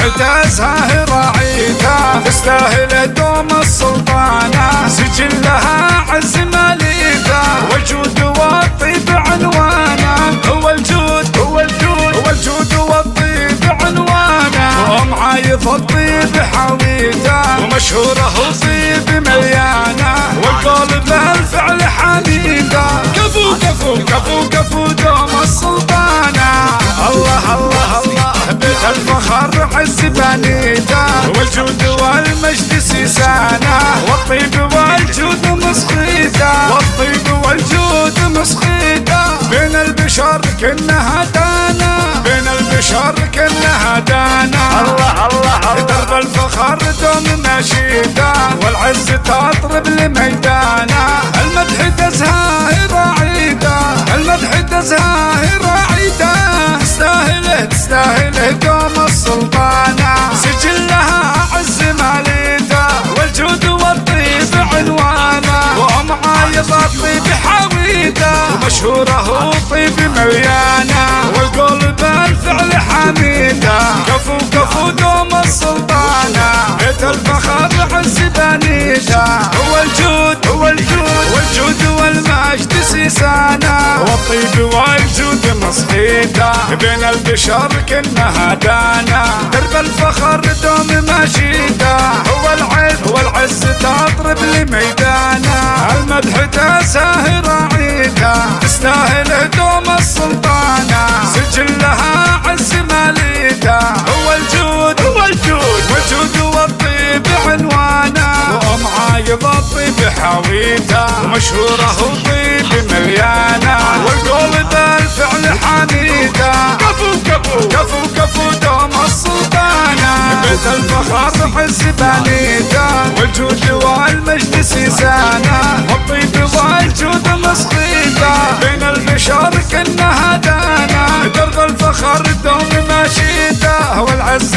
مدحته زاهرة عيدة تستاهل دوم السلطانة سجلها عز مليدة والجود والطيب عنوانه هو الجود هو الجود هو الجود والطيب عنوانه ومعايض الطيب حويته ومشهوره طيب مليانه والقول بالفعل حميده كفو كفو كفو كفو دوم السلطانة الله الله الله بيت الفخر عز بنيته والجود والمجد سيسانه والطيب والجود مسخيته والطيب والجود مسخيته بين البشر كنها دانا بين البشر كنها دانا الله الله درب الفخر دوم نشيده والعز تطرب لميدانه المدح تزهاهر عيده المدح تزهاهر عيده تستاهله تستاهله دوم السلطانة سجلها عز ماليده والجود والطيب عنوانه ومعايض الطيب حويده ومشهوره طيب مليانه والقول بالفعل حميده كفو كفو دوم السلطانة بيت الفخر عز بنيده هو الجود هو الجود والجود والمجد سيسانه والطيب والجود مصحيته بين البشر كنها دانا درب الفخر دوم مشيده هو العز هو العز تطرب لميدانه المدح تزاهر عيده تستاهل دوم السلطانة سجلها عز ماليده هو الجود هو الجود والجود والطيب عنوانه ومعايض الطيب حويته ومشهوره طيب مليانه والقول بالفعل حميده كفو كفو كفو كفو دوم السلطانة بيت الفخر عز بنيده والجود والمجد سيسانه والطيب والجود مسخيته بين البشر كنها دانا درب الفخر دوم ماشيته والعز